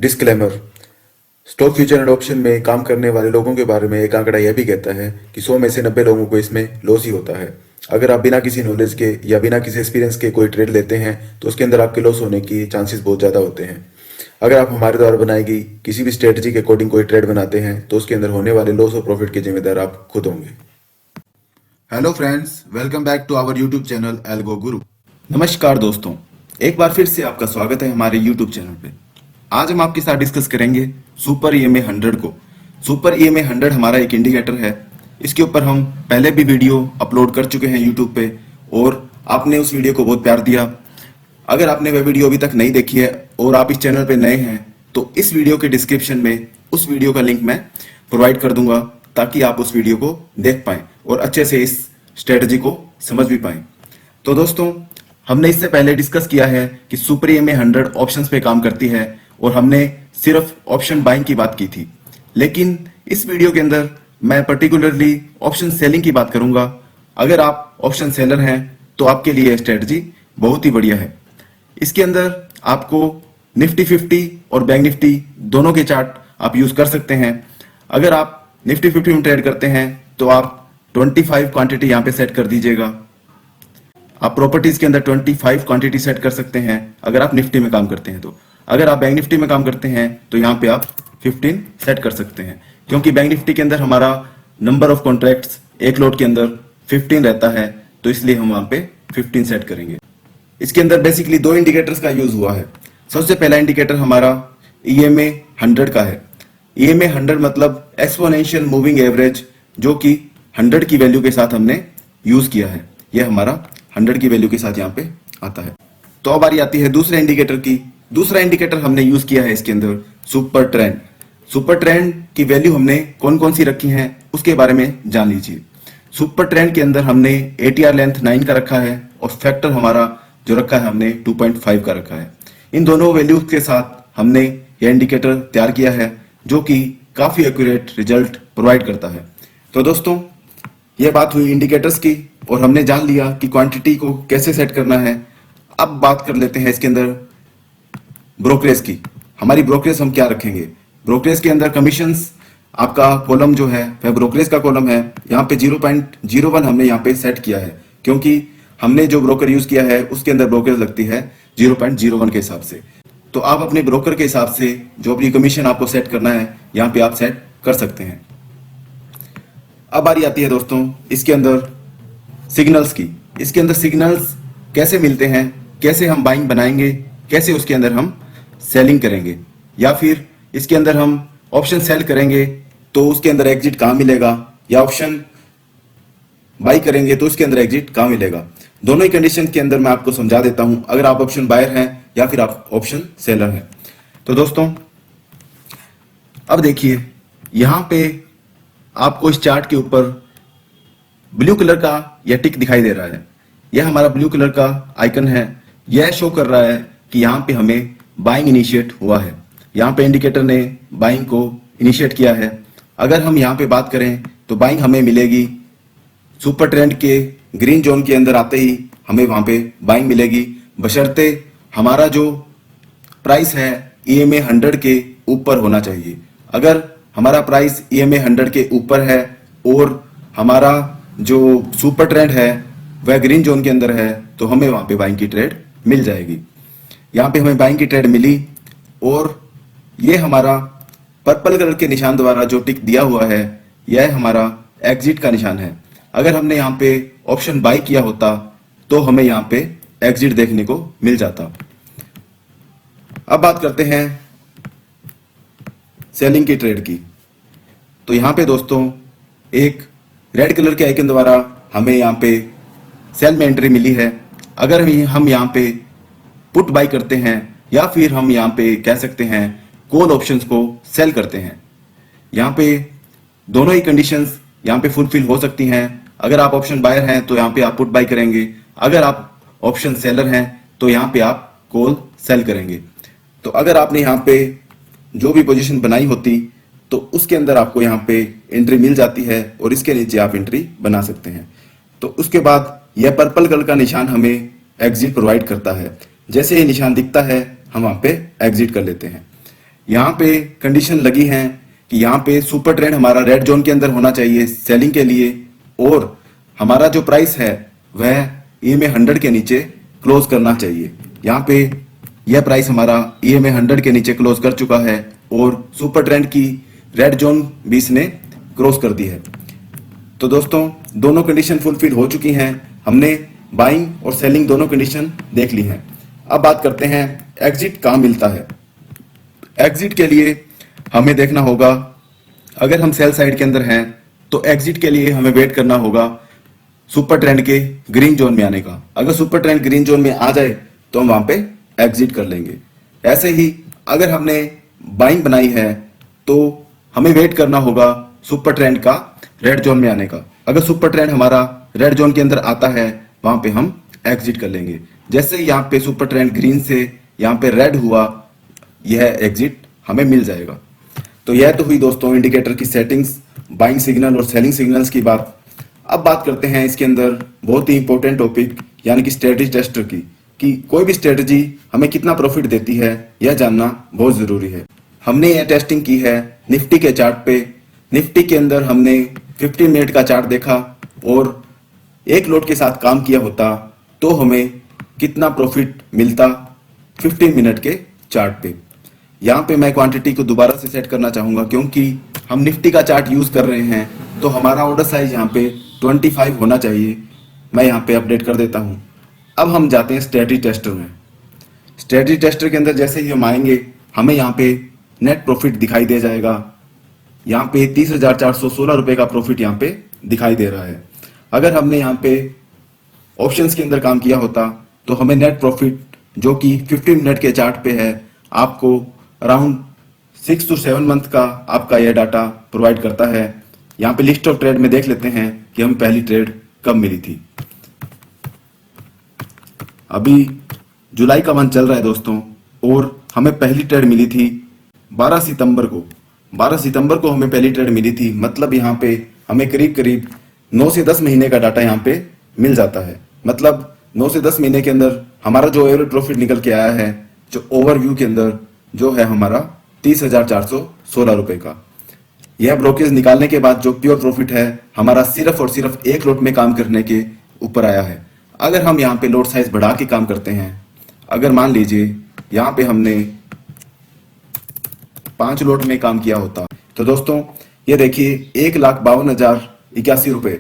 Disclaimer. Stock future and option में काम करने वाले लोगों के बारे में एक आंकड़ा यह भी कहता है कि 100 में से 90 लोगों को इसमें लॉस ही होता है। अगर आप बिना किसी नॉलेज के या बिना किसी एक्सपीरियंस के कोई ट्रेड लेते हैं तो उसके अंदर आपके लॉस होने की चांसेस बहुत ज़्यादा होते हैं। अगर आप हमारे द्वारा बनाई गई किसी भी स्ट्रेटजी के अकॉर्डिंग कोई ट्रेड बनाते हैं तो उसके अंदर होने वाले लॉस और प्रॉफिट के जिम्मेदार आप खुद होंगे। Hello friends, welcome back to our YouTube channel Algo Guru. नमस्कार दोस्तों, एक बार फिर से आपका स्वागत है हमारे यूट्यूब चैनल पे। आज हम आपके साथ डिस्कस करेंगे सुपर ईएमए 100 को। सुपर ईएमए 100 हमारा एक इंडिकेटर है। इसके ऊपर हम पहले भी वीडियो अपलोड कर चुके हैं यूट्यूब पे और आपने उस वीडियो को बहुत प्यार दिया। अगर आपने वह वीडियो अभी तक नहीं देखी है और आप इस चैनल पे नए हैं तो इस वीडियो के डिस्क्रिप्शन में उस वीडियो का लिंक मैं प्रोवाइड कर दूंगा ताकि आप उस वीडियो को देख पाएं और अच्छे से इस स्ट्रेटजी को समझ भी पाएं। तो दोस्तों, हमने इससे पहले डिस्कस किया है कि सुपर ईएमए 100 ऑप्शंस पे काम करती है और हमने सिर्फ ऑप्शन बाइंग की बात की थी। लेकिन इस वीडियो के अंदर मैं पर्टिकुलरली ऑप्शन सेलिंग की बात करूंगा। अगर आप ऑप्शन सेलर हैं तो आपके लिए स्ट्रेटजी बहुत ही बढ़िया है। इसके अंदर आपको निफ्टी 50 और बैंक निफ्टी दोनों के चार्ट आप यूज कर सकते हैं। अगर आप निफ्टी 50 में ट्रेड करते हैं तो आप 25 क्वांटिटी यहाँ पे सेट कर दीजिएगा। आप प्रॉपर्टीज के अंदर 25 क्वांटिटी सेट कर सकते हैं अगर आप निफ्टी में काम करते हैं तो। अगर आप बैंक निफ्टी में काम करते हैं तो यहाँ पे आप 15 सेट कर सकते हैं, क्योंकि बैंक निफ्टी के अंदर हमारा नंबर ऑफ कॉन्ट्रैक्ट्स एक लॉट के अंदर 15 रहता है, तो इसलिए हम वहां पे 15 सेट करेंगे। इसके अंदर बेसिकली दो इंडिकेटर्स का यूज हुआ है। सबसे पहला इंडिकेटर हमारा ईएमए 100 का है। ईएमए 100 मतलब एक्सपोनेंशियल मूविंग एवरेज, जो कि 100 की वैल्यू के साथ हमने यूज किया है। यह हमारा 100 की वैल्यू के साथ यहाँ पे आता है। तो अब बारी आती है दूसरे इंडिकेटर की। दूसरा इंडिकेटर हमने यूज किया है इसके अंदर सुपर ट्रेंड। सुपर ट्रेंड की वैल्यू हमने कौन कौन सी रखी है उसके बारे में जान लीजिए। सुपर ट्रेंड के अंदर हमने एटीआर लेंथ 9 का रखा है और फैक्टर हमारा जो रखा है हमने 2.5 का रखा है। इन दोनों वैल्यूज के साथ हमने यह इंडिकेटर तैयार किया है जो कि काफी एक्यूरेट रिजल्ट प्रोवाइड करता है। तो दोस्तों, यह बात हुई इंडिकेटर्स की और हमने जान लिया कि क्वांटिटी को कैसे सेट करना है। अब बात कर लेते हैं इसके अंदर ब्रोकरेज की। हमारी ब्रोकरेज हम क्या रखेंगे? ब्रोकरेज के अंदर कमीशंस आपका कॉलम जो है वह ब्रोकरेज का कॉलम है। यहाँ पे 0.01 हमने यहाँ पे सेट किया है, क्योंकि हमने जो ब्रोकर यूज किया है उसके अंदर ब्रोकरेज लगती है 0.01 के हिसाब से। तो आप अपने ब्रोकर के हिसाब से जो अपनी कमीशन आपको सेट करना है यहाँ पे आप सेट कर सकते हैं। अब बारी आती है दोस्तों इसके अंदर सिग्नल्स की। इसके अंदर सिग्नल्स कैसे मिलते हैं, कैसे हम बाइंग बनाएंगे, कैसे उसके अंदर हम सेलिंग करेंगे, या फिर इसके अंदर हम ऑप्शन सेल करेंगे तो उसके अंदर एग्जिट कहाँ मिलेगा, या ऑप्शन बाई करेंगे तो उसके अंदर एग्जिट कहाँ मिलेगा। दोनों ही कंडीशन के अंदर मैं आपको समझा देता हूं, अगर आप ऑप्शन बायर हैं या फिर आप ऑप्शन सेलर हैं। तो दोस्तों, अब देखिए यहां पे आपको इस चार्ट के ऊपर ब्लू कलर का यह टिक दिखाई दे रहा है। यह हमारा ब्लू कलर का आइकन है। यह शो कर रहा है कि यहाँ पे हमें बाइंग इनिशिएट हुआ है। यहाँ पे इंडिकेटर ने बाइंग को इनिशिएट किया है। अगर हम यहाँ पे बात करें तो बाइंग हमें मिलेगी सुपर ट्रेंड के ग्रीन जोन के अंदर आते ही हमें वहां पे बाइंग मिलेगी, बशर्ते हमारा जो प्राइस है ईएमए 100 के ऊपर होना चाहिए। अगर हमारा प्राइस ईएमए 100 के ऊपर है और हमारा जो सुपर ट्रेंड है वह ग्रीन जोन के अंदर है तो हमें वहां पे बाइंग की ट्रेड मिल जाएगी। यहाँ पे हमें बाइंग की ट्रेड मिली और ये हमारा पर्पल कलर के निशान द्वारा जो टिक दिया हुआ है यह हमारा एग्जिट का निशान है। अगर हमने यहाँ पे ऑप्शन बाई किया होता तो हमें यहाँ पे एग्जिट देखने को मिल जाता। अब बात करते हैं सेलिंग की ट्रेड की। तो यहाँ पे दोस्तों एक रेड कलर के आइकन द्वारा हमें यहाँ पे सेल में एंट्री मिली है। अगर हम यहाँ पे पुट बाई करते हैं या फिर हम यहाँ पे कह सकते हैं कॉल ऑप्शंस को सेल करते हैं, यहाँ पे दोनों ही कंडीशंस यहाँ पे फुलफिल हो सकती हैं। अगर आप ऑप्शन बायर हैं तो यहाँ पे आप पुट बाई करेंगे, अगर आप ऑप्शन सेलर हैं तो यहाँ पे आप कॉल सेल करेंगे। तो अगर आपने यहाँ पे जो भी पोजीशन बनाई होती तो उसके अंदर आपको यहाँ पे एंट्री मिल जाती है और इसके नीचे आप एंट्री बना सकते हैं। तो उसके बाद यह पर्पल कलर का निशान हमें एग्जिट प्रोवाइड करता है। जैसे ये निशान दिखता है हम वहां पे एग्जिट कर लेते हैं। यहाँ पे कंडीशन लगी है कि यहाँ पे सुपर ट्रेंड हमारा रेड जोन के अंदर होना चाहिए सेलिंग के लिए, और हमारा जो प्राइस है वह EMA 100 के नीचे क्लोज करना चाहिए। यहाँ पे यह प्राइस हमारा EMA 100 के नीचे क्लोज कर चुका है और सुपर ट्रेंड की रेड जोन भी इसने क्रॉस कर दी है। तो दोस्तों दोनों कंडीशन फुलफिल हो चुकी हैं, हमने बाइंग और सेलिंग दोनों कंडीशन देख ली हैं। अब बात करते हैं एग्जिट कहाँ मिलता है। एग्जिट के लिए हमें देखना होगा, अगर हम सेल साइड के अंदर हैं तो एग्जिट के लिए हमें वेट करना होगा सुपर ट्रेंड के ग्रीन जोन में आने का। अगर सुपर ट्रेंड ग्रीन जोन में आ जाए तो हम वहां पे एग्जिट कर लेंगे। ऐसे ही अगर हमने बाइंग बनाई है तो हमें वेट करना होगा सुपर ट्रेंड का रेड जोन में आने का। अगर सुपर ट्रेंड हमारा रेड जोन के अंदर आता है वहां पे हम एग्जिट कर लेंगे। जैसे यहाँ पे सुपर ट्रेंड ग्रीन से यहाँ पे रेड हुआ, यह एग्जिट हमें मिल जाएगा। तो यह तो हुई दोस्तों इंडिकेटर की सेटिंग्स, बाइंग सिग्नल और सेलिंग सिग्नल्स की बात। अब बात करते हैं इसके अंदर बहुत ही इंपॉर्टेंट टॉपिक यानी कि स्ट्रेटजी टेस्टर की, कि कोई भी स्ट्रेटजी हमें कितना प्रॉफिट देती है यह जानना बहुत जरूरी है। हमने यह टेस्टिंग की है निफ्टी के चार्ट पे। निफ्टी के अंदर हमने 15 मिनट का चार्ट देखा और एक लोट के साथ काम किया होता तो हमें कितना प्रॉफिट मिलता 15 मिनट के चार्ट पे। यहाँ पे मैं क्वांटिटी को दोबारा से सेट करना चाहूंगा क्योंकि हम निफ्टी का चार्ट यूज कर रहे हैं तो हमारा ऑर्डर साइज यहाँ पे 25 होना चाहिए। मैं यहाँ पे अपडेट कर देता हूँ। अब हम जाते हैं स्ट्रेटजी टेस्टर में। स्ट्रेटजी टेस्टर के अंदर जैसे ही हम आएंगे हमें यहाँ पे नेट प्रॉफिट दिखाई दे जाएगा। यहाँ पे 30,416 रुपए का प्रॉफिट यहाँ पे दिखाई दे रहा है। अगर हमने यहाँ पे ऑप्शंस के अंदर काम किया होता तो हमें नेट प्रॉफिट जो कि 15 मिनट के चार्ट पे है आपको अराउंड 6 to 7 मंथ का आपका यह डाटा प्रोवाइड करता है। यहाँ पे लिस्ट ऑफ ट्रेड में देख लेते हैं कि हमें पहली ट्रेड कब मिली थी। अभी जुलाई का मंथ चल रहा है दोस्तों और हमें पहली ट्रेड मिली थी 12 सितंबर को। 12 सितंबर को हमें पहली ट्रेड मिली थी, मतलब यहाँ पे हमें करीब करीब 9 से 10 महीने का डाटा यहाँ पे मिल जाता है। मतलब 9 से 10 महीने के अंदर हमारा जो एवरेज प्रॉफिट निकल के आया है जो ओवरव्यू के अंदर जो है हमारा 30,416 रुपए का। यह ब्रोकेज निकालने के बाद जो प्योर प्रॉफिट है हमारा सिर्फ और सिर्फ एक लोट में काम करने के ऊपर आया है। अगर हम यहाँ पे लोट साइज बढ़ा के काम करते हैं, अगर मान लीजिए यहाँ पे हमने 5 लोट में काम किया होता तो दोस्तों ये देखिए 1,52,081 रुपए।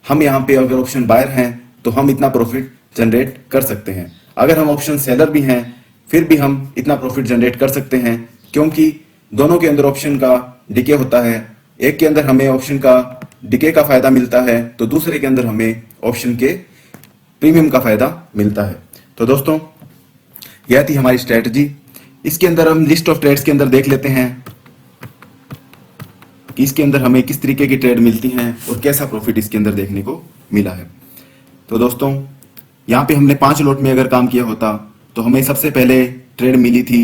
हम यहाँ पे अगर ऑप्शन बायर हैं तो हम इतना प्रॉफिट जनरेट कर सकते हैं। अगर हम ऑप्शन सेलर भी हैं फिर भी हम इतना प्रॉफिट जनरेट कर सकते हैं क्योंकि दोनों के अंदर ऑप्शन का डिके होता है। एक के अंदर हमें ऑप्शन का डिके का फायदा मिलता है तो दूसरे के अंदर हमें ऑप्शन के प्रीमियम का फायदा मिलता है। तो दोस्तों यह थी हमारी स्ट्रेटजी। इसके अंदर हम लिस्ट ऑफ ट्रेड्स के अंदर देख लेते हैं कि इसके अंदर हमें किस तरीके की ट्रेड मिलती हैं और कैसा प्रॉफिट इसके अंदर देखने को मिला है। तो दोस्तों यहाँ पे हमने 5 लोट में अगर काम किया होता तो हमें सबसे पहले ट्रेड मिली थी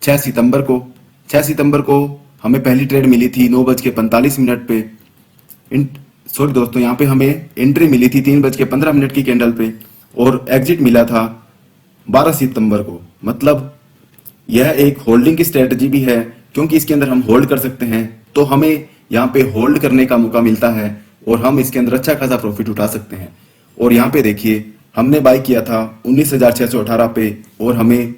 6 सितंबर को। 6 सितंबर को हमें पहली ट्रेड मिली थी 9:45 पे। सॉरी दोस्तों, यहाँ पे हमें एंट्री मिली थी 3:15 की कैंडल पे और एग्जिट मिला था 12 सितंबर को। मतलब यह एक होल्डिंग की स्ट्रेटजी भी है क्योंकि इसके अंदर हम होल्ड कर सकते हैं तो हमें यहाँ पे होल्ड करने का मौका मिलता है और हम इसके अंदर अच्छा खासा प्रॉफिट उठा सकते हैं। और यहाँ पे देखिए हमने बाई किया था 19,618 पे और हमें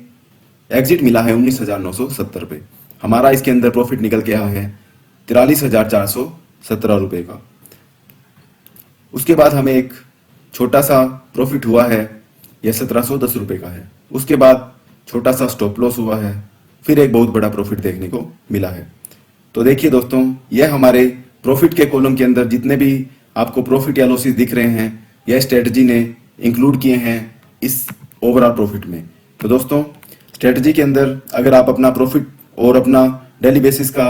एग्जिट मिला है 19,970 पे। हमारा इसके अंदर प्रॉफिट निकल के आया है 43,417 रुपए का। उसके बाद हमें एक छोटा सा प्रॉफिट हुआ है, यह 1,710 रुपए का है। उसके बाद छोटा सा स्टॉप लॉस हुआ है, फिर एक बहुत बड़ा प्रॉफिट देखने को मिला है। तो देखिए दोस्तों, यह हमारे प्रॉफिट के कॉलम के अंदर जितने भी आपको प्रॉफिट या लॉसेस दिख रहे हैं यह स्ट्रेटजी ने इंक्लूड किए हैं इस ओवरऑल प्रॉफिट में। तो दोस्तों स्ट्रेटजी के अंदर अगर आप अपना प्रॉफिट और अपना डेली बेसिस का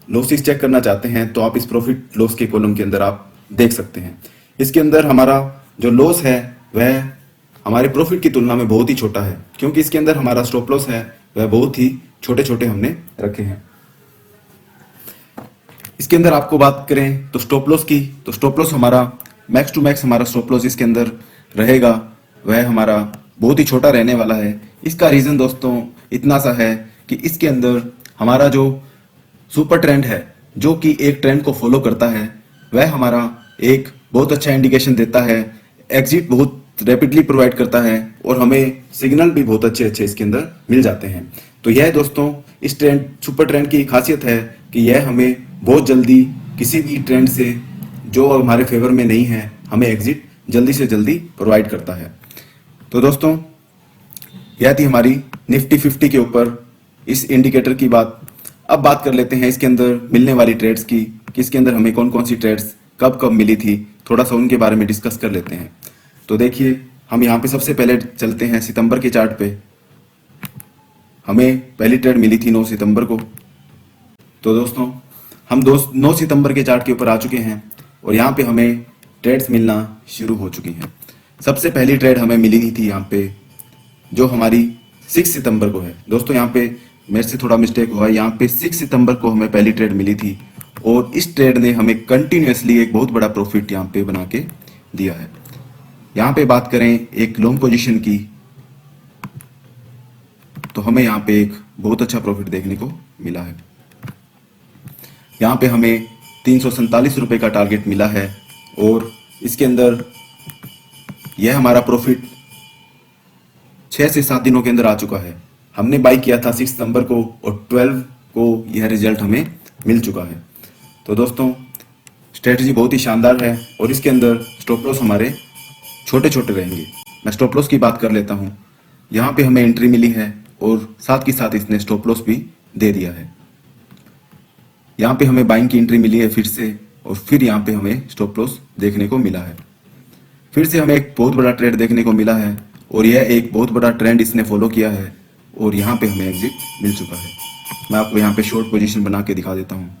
लॉसेस चेक करना चाहते हैं तो आप इस प्रॉफिट लॉस के कॉलम के अंदर आप देख सकते हैं। इसके अंदर हमारा जो लॉस है वह हमारे प्रॉफिट की तुलना में बहुत ही छोटा है क्योंकि इसके अंदर हमारा स्टॉप लॉस है वह बहुत ही छोटे छोटे हमने रखे हैं। इसके अंदर आपको बात करें तो स्टॉप लॉस की, तो स्टॉप लॉस हमारा मैक्स टू मैक्स हमारा स्टॉप लॉस इसके अंदर रहेगा वह हमारा बहुत ही छोटा रहने वाला है। इसका रीजन दोस्तों इतना सा है कि इसके अंदर हमारा जो सुपर ट्रेंड है, जो कि एक ट्रेंड को फॉलो करता है, वह हमारा एक बहुत अच्छा इंडिकेशन देता है, एग्जिट बहुत रैपिडली प्रोवाइड करता है और हमें सिग्नल भी बहुत अच्छे अच्छे इसके अंदर मिल जाते हैं। तो यह दोस्तों इस ट्रेंड सुपर ट्रेंड की खासियत है कि यह हमें बहुत जल्दी किसी भी ट्रेंड से जो हमारे फेवर में नहीं है, हमें एग्जिट जल्दी से जल्दी प्रोवाइड करता है। तो दोस्तों यह थी हमारी निफ्टी 50 के ऊपर इस इंडिकेटर की बात। अब बात कर लेते हैं इसके अंदर मिलने वाली ट्रेड्स की, कि इसके अंदर हमें कौन कौन सी ट्रेड्स कब कब मिली थी, थोड़ा सा उनके बारे में डिस्कस कर लेते हैं। तो देखिए, हम यहाँ पे सबसे पहले चलते हैं सितंबर के चार्ट पे। हमें पहली ट्रेड मिली थी 9 सितंबर को। तो दोस्तों हम 9 सितंबर के चार्ट के ऊपर आ चुके हैं और यहाँ पे हमें ट्रेड्स मिलना शुरू हो चुकी हैं। सबसे पहली ट्रेड हमें मिली थी यहाँ पे, जो हमारी 6 सितंबर को है। दोस्तों यहाँ पे मेरे से थोड़ा मिस्टेक हुआ है, यहाँ पे 6 सितंबर को हमें पहली ट्रेड मिली थी और इस ट्रेड ने हमें कंटिन्यूसली एक बहुत बड़ा प्रॉफिट यहाँ पे बना के दिया है। यहाँ पे बात करें एक लॉन्ग पोजीशन की, तो हमें यहाँ पे एक बहुत अच्छा प्रॉफिट देखने को मिला है। यहाँ पे हमें 347 रुपये का टारगेट मिला है और इसके अंदर यह हमारा प्रॉफिट 6 से 7 दिनों के अंदर आ चुका है। हमने बाई किया था 6 सितंबर को और 12 को यह रिजल्ट हमें मिल चुका है। तो दोस्तों स्ट्रेटजी बहुत ही शानदार है और इसके अंदर स्टॉप लॉस हमारे छोटे छोटे रहेंगे। मैं स्टॉप लॉस की बात कर लेता हूँ। यहाँ पे हमें एंट्री मिली है और साथ के साथ इसने स्टॉप लॉस भी दे दिया है। यहाँ पे हमें बाइंग की एंट्री मिली है फिर से, और फिर यहाँ पे हमें स्टॉप लॉस देखने को मिला है। फिर से हमें एक बहुत बड़ा ट्रेड देखने को मिला है और यह एक बहुत बड़ा ट्रेंड इसने फॉलो किया है और यहाँ पे हमें एग्जिट मिल चुका है। मैं आपको यहाँ पे शॉर्ट पोजीशन बना के दिखा देता हूँ।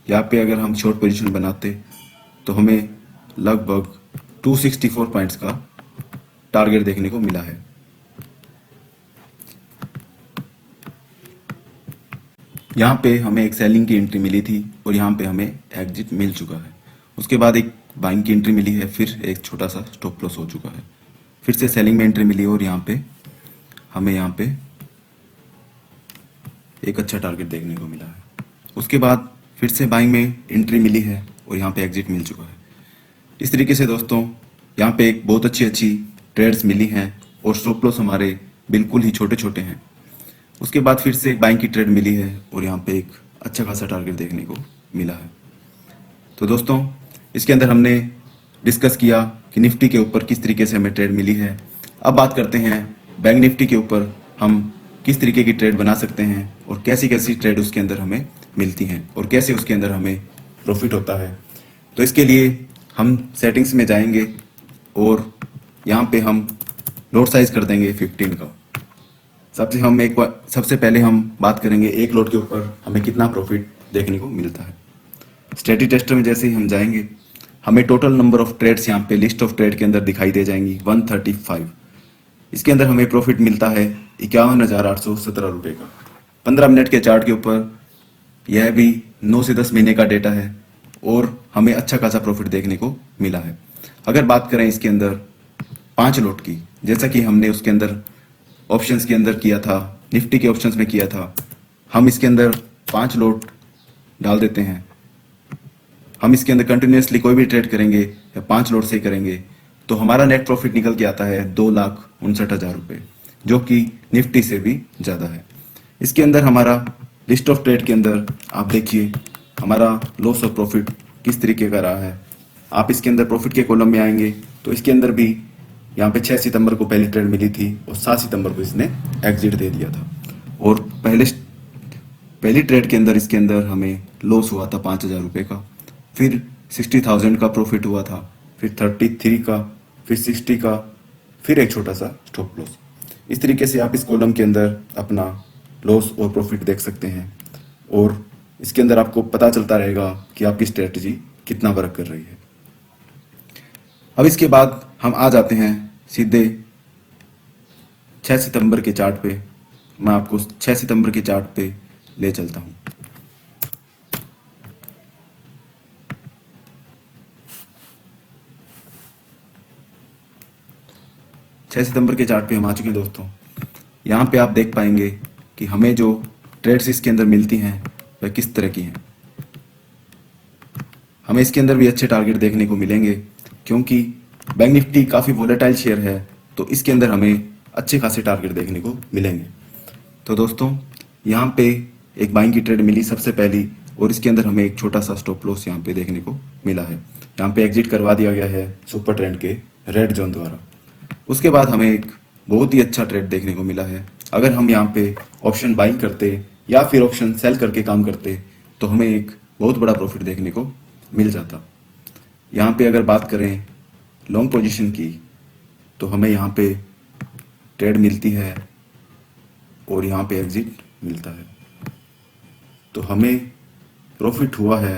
यहाँ पे अगर हम शॉर्ट पोजीशन बनाते तो हमें लगभग 264 पॉइंट्स का टारगेट देखने को मिला है। यहाँ पे हमें एक सेलिंग की एंट्री मिली थी और यहाँ पे हमें एग्जिट मिल चुका है। उसके बाद एक बाइंग की एंट्री मिली है, फिर एक छोटा सा स्टॉप लॉस हो चुका है। फिर से सेलिंग में एंट्री मिली और यहाँ पे हमें यहाँ पे एक अच्छा टारगेट देखने को मिला है। उसके बाद फिर से बाइंग में एंट्री मिली है और यहाँ पे एग्जिट मिल चुका है। इस तरीके से दोस्तों यहाँ पे एक बहुत अच्छी अच्छी ट्रेड्स मिली हैं और स्टॉप लॉस हमारे बिल्कुल ही छोटे छोटे हैं। उसके बाद फिर से एक बाइंग की ट्रेड मिली है और यहाँ पे एक अच्छा खासा टारगेट देखने को मिला है। तो दोस्तों इसके अंदर हमने डिस्कस किया कि निफ्टी के ऊपर किस तरीके से हमें ट्रेड मिली है। अब बात करते हैं बैंक निफ्टी के ऊपर हम किस तरीके की ट्रेड बना सकते हैं और कैसी कैसी ट्रेड उसके अंदर हमें मिलती हैं और कैसे उसके अंदर हमें प्रॉफिट होता है। तो इसके लिए हम सेटिंग्स में जाएंगे और यहाँ पे हम लॉट साइज कर देंगे 15 का। सबसे पहले हम बात करेंगे एक लॉट के ऊपर हमें कितना प्रॉफिट देखने को मिलता है। स्टैटी टेस्टर में जैसे ही हम जाएंगे, हमें टोटल नंबर ऑफ ट्रेड्स यहाँ पे लिस्ट ऑफ ट्रेड के अंदर दिखाई दे जाएंगी 135। इसके अंदर हमें प्रॉफिट मिलता है 51,817 रुपये का। 15 मिनट के चार्ट के ऊपर यह भी 9 से 10 महीने का डेटा है और हमें अच्छा खासा प्रॉफिट देखने को मिला है। अगर बात करें इसके अंदर 5 लॉट की, जैसा कि हमने उसके अंदर ऑप्शंस के अंदर किया था, निफ्टी के ऑप्शंस में किया था, हम इसके अंदर 5 लॉट डाल देते हैं। हम इसके अंदर कंटिन्यूसली कोई भी ट्रेड करेंगे या 5 लॉट से करेंगे तो हमारा नेट प्रॉफिट निकल के आता है 2,59,000 रुपये, जो कि निफ्टी से भी ज़्यादा है। इसके अंदर हमारा लिस्ट ऑफ ट्रेड के अंदर आप देखिए हमारा लॉस और प्रॉफिट किस तरीके का रहा है। आप इसके अंदर प्रॉफिट के कॉलम में आएंगे तो इसके अंदर भी यहाँ पे 6 सितंबर को पहली ट्रेड मिली थी और 7 सितंबर को इसने एग्जिट दे दिया था और पहली ट्रेड के अंदर इसके अंदर हमें लॉस हुआ था 5,000 रुपये का, फिर 60,000 का प्रॉफिट हुआ था, फिर 33 का, फिर 60 का, फिर एक छोटा सा स्टॉप लॉस। इस तरीके से आप इस कॉलम के अंदर अपना लॉस और प्रॉफिट देख सकते हैं और इसके अंदर आपको पता चलता रहेगा कि आपकी स्ट्रेटजी कितना वर्क कर रही है। अब इसके बाद हम आ जाते हैं सीधे 6 सितंबर के चार्ट पे। मैं आपको 6 सितंबर के चार्ट पे ले चलता हूँ। सितंबर के चार्ट पे हम आ चुके हैं दोस्तों। यहाँ पे आप देख पाएंगे कि हमें जो ट्रेड्स इसके अंदर मिलती हैं वह किस तरह की हैं। हमें इसके अंदर भी अच्छे टारगेट देखने को मिलेंगे, क्योंकि बैंक निफ्टी काफ़ी वोलेटाइल शेयर है, तो इसके अंदर हमें अच्छे खासे टारगेट देखने को मिलेंगे। तो दोस्तों यहाँ पे एक बाइंग की ट्रेड मिली सबसे पहली, और इसके अंदर हमें एक छोटा सा स्टॉप लॉस यहाँ पे देखने को मिला है। यहाँ पे एग्जिट करवा दिया गया है सुपर ट्रेंड के रेड जोन द्वारा। उसके बाद हमें एक बहुत ही अच्छा ट्रेड देखने को मिला है। अगर हम यहाँ पे ऑप्शन बाइंग करते या फिर ऑप्शन सेल करके काम करते तो हमें एक बहुत बड़ा प्रॉफिट देखने को मिल जाता। यहाँ पे अगर बात करें लॉन्ग पोजीशन की, तो हमें यहाँ पे ट्रेड मिलती है और यहाँ पे एग्जिट मिलता है, तो हमें प्रॉफिट हुआ है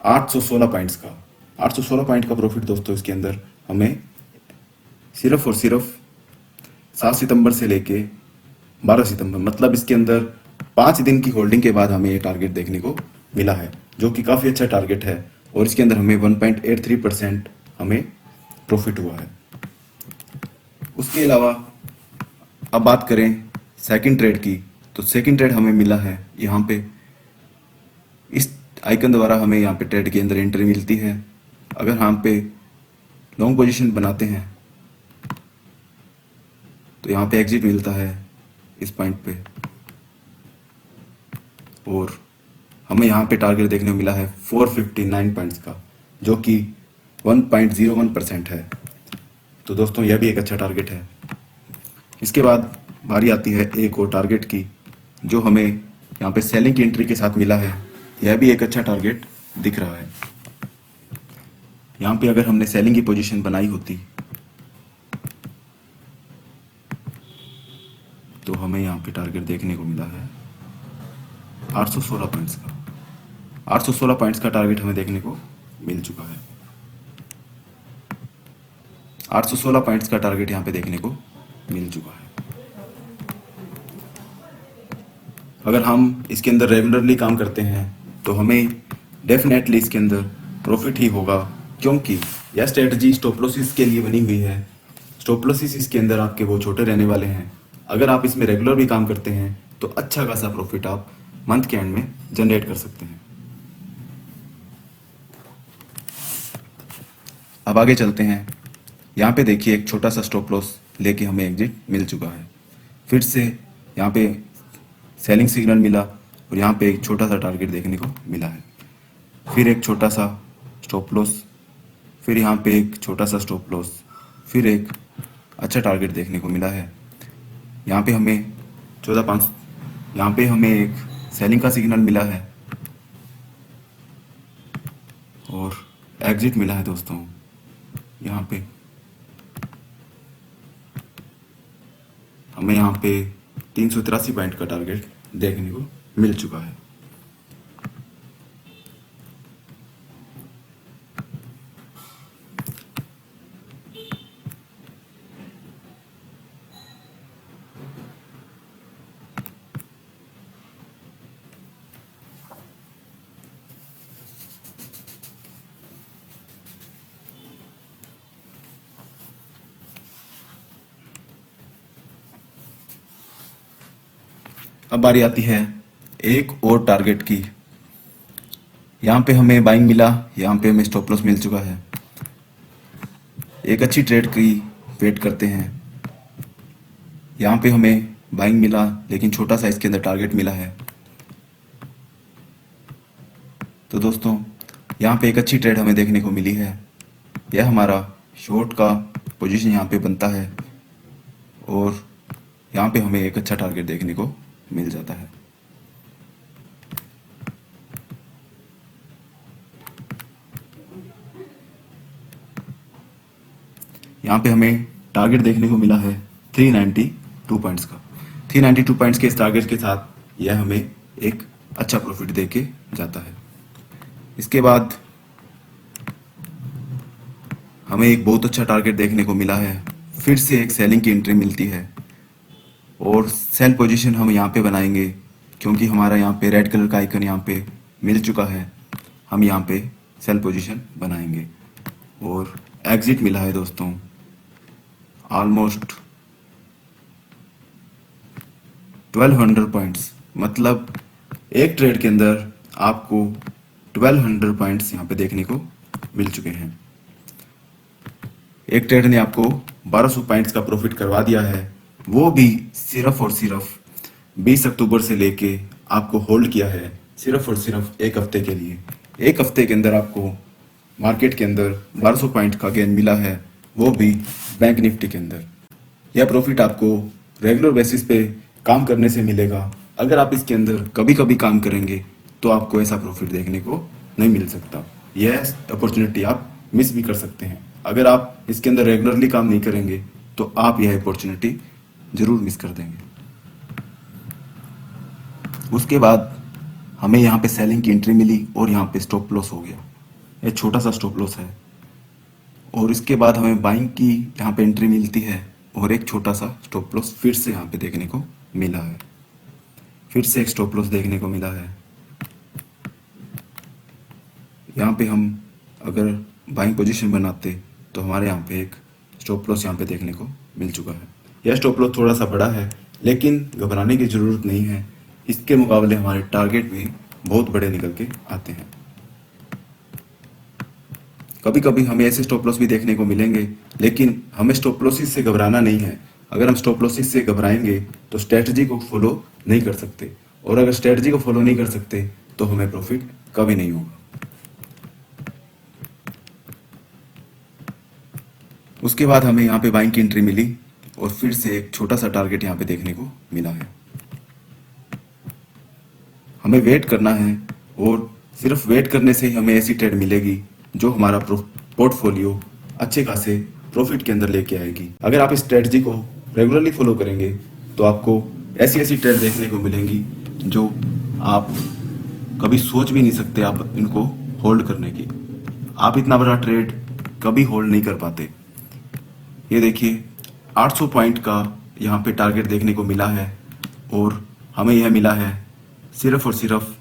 816 पॉइंट्स का। 816 पॉइंट का प्रॉफिट दोस्तों इसके अंदर हमें सिर्फ और सिर्फ 7 सितंबर से लेके 12 सितंबर, मतलब इसके अंदर 5 दिन की होल्डिंग के बाद हमें ये टारगेट देखने को मिला है, जो कि काफ़ी अच्छा टारगेट है। और इसके अंदर हमें 1.83% हमें प्रॉफिट हुआ है। उसके अलावा अब बात करें सेकंड ट्रेड की, तो सेकंड ट्रेड हमें मिला है यहाँ पे इस आइकन द्वारा हमें यहाँ पे ट्रेड के अंदर एंट्री मिलती है। अगर हम पे लॉन्ग पोजीशन बनाते हैं तो यहाँ पे एग्जिट मिलता है इस पॉइंट पे, और हमें यहाँ पे टारगेट देखने को मिला है 459 पॉइंट्स का, जो कि 1.01% है। तो दोस्तों यह भी एक अच्छा टारगेट है। इसके बाद बारी आती है एक और टारगेट की, जो हमें यहाँ पे सेलिंग की एंट्री के साथ मिला है। यह भी एक अच्छा टारगेट दिख रहा है। यहाँ पे अगर हमने सेलिंग की पोजीशन बनाई होती तो हमें यहाँ पे टारगेट देखने को मिला है 816 पॉइंट्स का। 816 पॉइंट्स का टारगेट हमें देखने को मिल चुका है। 816 पॉइंट्स का टारगेट यहाँ पे देखने को मिल चुका है। अगर हम इसके अंदर रेगुलरली काम करते हैं तो हमें डेफिनेटली इसके अंदर प्रॉफिट ही होगा, क्योंकि यह स्ट्रेटजी स्टॉप लॉसेस के लिए बनी हुई है। स्टॉप लॉसेस इसके अंदर आपके वो छोटे रहने वाले हैं। अगर आप इसमें रेगुलर भी काम करते हैं तो अच्छा खासा प्रॉफिट आप मंथ के एंड में जनरेट कर सकते हैं। अब आगे चलते हैं। यहाँ पे देखिए एक छोटा सा स्टॉप लॉस लेके हमें एग्जिट मिल चुका है। फिर से यहाँ पे सेलिंग सिग्नल मिला और यहाँ पे एक छोटा सा टारगेट देखने को मिला है। फिर एक छोटा सा स्टॉप लॉस, फिर यहाँ पे एक छोटा सा स्टॉप लॉस, फिर एक अच्छा टारगेट देखने को मिला है। यहाँ पे हमें 14.5, यहाँ पे हमें एक सेलिंग का सिग्नल मिला है और एग्जिट मिला है दोस्तों। यहाँ पे हमें यहाँ पे 383 पॉइंट का टारगेट देखने को मिल चुका है। अब बारी आती है एक और टारगेट की। यहाँ पे हमें बाइंग मिला, यहाँ पे हमें स्टॉप लॉस मिल चुका है। एक अच्छी ट्रेड की वेट करते हैं। यहाँ पे हमें बाइंग मिला, लेकिन छोटा सा इसके अंदर टारगेट मिला है। तो दोस्तों यहाँ पे एक अच्छी ट्रेड हमें देखने को मिली है। यह हमारा शॉर्ट का पोजीशन यहाँ पे बनता है और यहाँ पे हमें एक अच्छा टारगेट देखने को मिल जाता है। यहाँ पे हमें टारगेट देखने को मिला है 392 पॉइंट्स का। 392 पॉइंट्स के इस टारगेट के साथ यह हमें एक अच्छा प्रॉफिट दे के जाता है। इसके बाद हमें एक बहुत अच्छा टारगेट देखने को मिला है। फिर से एक सेलिंग की एंट्री मिलती है और सेल पोजीशन हम यहाँ पे बनाएंगे, क्योंकि हमारा यहाँ पे रेड कलर का आइकन यहाँ पे मिल चुका है। हम यहाँ पे सेल पोजीशन बनाएंगे और एग्जिट मिला है दोस्तों ऑलमोस्ट 1200 पॉइंट्स, मतलब एक ट्रेड के अंदर आपको 1200 पॉइंट्स यहाँ पे देखने को मिल चुके हैं। एक ट्रेड ने आपको 1200 पॉइंट्स का प्रॉफिट करवा दिया है, वो भी सिर्फ और सिर्फ 20 अक्टूबर से लेके आपको होल्ड किया है सिर्फ और सिर्फ एक हफ्ते के लिए। एक हफ्ते के अंदर आपको मार्केट के अंदर 1200 पॉइंट का गेन मिला है, वो भी बैंक निफ्टी के अंदर। यह प्रॉफिट आपको रेगुलर बेसिस पे काम करने से मिलेगा। अगर आप इसके अंदर कभी कभी काम करेंगे तो आपको ऐसा प्रॉफिट देखने को नहीं मिल सकता। यह अपॉर्चुनिटी आप मिस भी कर सकते हैं। अगर आप इसके अंदर रेगुलरली काम नहीं करेंगे तो आप यह अपॉर्चुनिटी जरूर मिस कर देंगे। उसके बाद हमें यहाँ पे सेलिंग की एंट्री मिली और यहाँ पे स्टॉप लॉस हो गया। यह छोटा सा स्टॉप लॉस है। और इसके बाद हमें बाइंग की यहाँ पे एंट्री मिलती है और एक छोटा सा स्टॉप लॉस फिर से यहाँ पे देखने को मिला है। फिर से एक स्टॉप लॉस देखने को मिला है। यहाँ पे हम अगर बाइंग पोजीशन बनाते तो हमारे यहाँ पे एक स्टॉप लॉस यहाँ पे देखने को मिल चुका है। यह स्टॉप लॉस थोड़ा सा बड़ा है, लेकिन घबराने की ज़रूरत नहीं है। इसके मुकाबले हमारे टारगेट भी बहुत बड़े निकल के आते हैं। कभी कभी हमें ऐसे स्टॉप लॉस भी देखने को मिलेंगे, लेकिन हमें स्टॉप लॉसेस से घबराना नहीं है। अगर हम स्टॉप लॉसेस से घबराएंगे तो स्ट्रेटजी को फॉलो नहीं कर सकते, और अगर स्ट्रेटजी को फॉलो नहीं कर सकते तो हमें प्रॉफिट कभी नहीं होगा। उसके बाद हमें यहाँ पे बाइंग की एंट्री मिली और फिर से एक छोटा सा टारगेट यहाँ पे देखने को मिला है। हमें वेट करना है और सिर्फ वेट करने से ही हमें ऐसी ट्रेड मिलेगी जो हमारा पोर्टफोलियो अच्छे खासे प्रॉफिट के अंदर लेके आएगी। अगर आप इस स्ट्रेटजी को रेगुलरली फॉलो करेंगे तो आपको ऐसी ऐसी ट्रेड देखने को मिलेंगी जो आप कभी सोच भी नहीं सकते आप इनको होल्ड करने की। आप इतना बड़ा ट्रेड कभी होल्ड नहीं कर पाते। ये देखिए 800 पॉइंट का यहाँ पे टारगेट देखने को मिला है और हमें यह मिला है सिर्फ और सिर्फ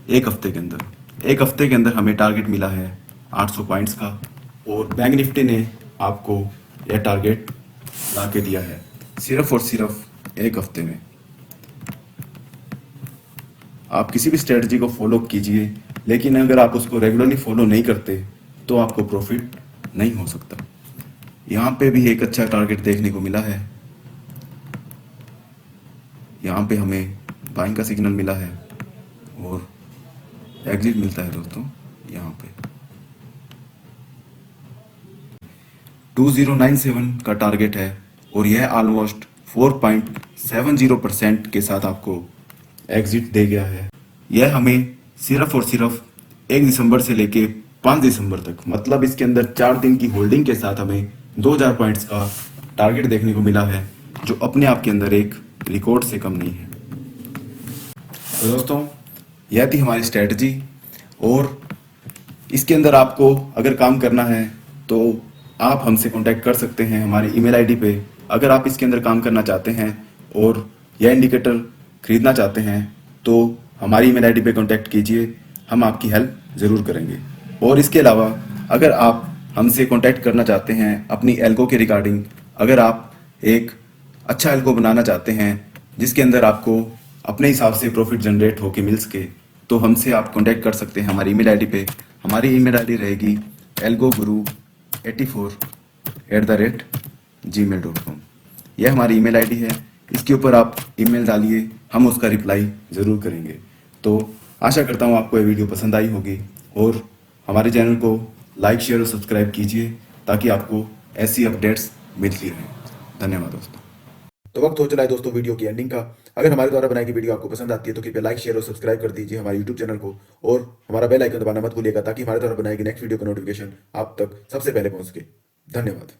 एक हफ्ते के अंदर। एक हफ्ते के अंदर हमें टारगेट मिला है 800 पॉइंट्स का, और बैंक निफ्टी ने आपको यह टारगेट ला के दिया है सिर्फ और सिर्फ एक हफ्ते में। आप किसी भी स्ट्रेटजी को फॉलो कीजिए, लेकिन अगर आप उसको रेगुलरली फॉलो नहीं करते तो आपको प्रॉफिट नहीं हो सकता। यहाँ पे भी एक अच्छा टारगेट देखने को मिला है। यहाँ पे हमें बाइंग का सिग्नल मिला है और एग्जिट मिलता है दोस्तों। यहाँ पे 2097 का टारगेट है और यह ऑलमोस्ट 4.70% के साथ आपको एग्जिट दे गया है। यह हमें सिर्फ और सिर्फ 1 दिसंबर से लेके 5 दिसंबर तक, मतलब इसके अंदर 4 दिन की होल्डिंग के साथ हमें 2000 पॉइंट्स का टारगेट देखने को मिला है, जो अपने आप के अंदर एक रिकॉर्ड से कम नहीं है। तो दोस्तों, यह थी हमारी स्ट्रेटजी, और इसके अंदर आपको अगर काम करना है तो आप हमसे कांटेक्ट कर सकते हैं हमारी ईमेल आईडी पे। अगर आप इसके अंदर काम करना चाहते हैं और यह इंडिकेटर खरीदना चाहते हैं तो हमारी ईमेल आईडी पे कांटेक्ट कीजिए, हम आपकी हेल्प ज़रूर करेंगे। और इसके अलावा अगर आप हमसे कांटेक्ट करना चाहते हैं अपनी एल्गो के रिगार्डिंग, अगर आप एक अच्छा एल्गो बनाना चाहते हैं जिसके अंदर आपको अपने हिसाब से प्रॉफिट जनरेट होके मिल सके, तो हमसे आप कांटेक्ट कर सकते हैं हमारी ईमेल आईडी पे। हमारी ईमेल आईडी रहेगी elgoguru84@gmail.com। यह हमारी ईमेल आईडी है। इसके ऊपर आप ईमेल डालिए, हम उसका रिप्लाई ज़रूर करेंगे। तो आशा करता हूँ आपको ये वीडियो पसंद आई होगी, और हमारे चैनल को लाइक, शेयर और सब्सक्राइब कीजिए ताकि आपको ऐसी अपडेट्स मिलती रहें। धन्यवाद दोस्तों। तो वक्त हो चला है दोस्तों वीडियो की एंडिंग का। अगर हमारे द्वारा बनाई गई वीडियो आपको पसंद आती है तो कृपया लाइक, शेयर और सब्सक्राइब कर दीजिए हमारे यूट्यूब चैनल को, और हमारा बेल आइकन दबाना मत भूलिएगा ताकि हमारे द्वारा बनाई गई नेक्स्ट वीडियो का नोटिफिकेशन आप तक सबसे पहले पहुंच सके। धन्यवाद।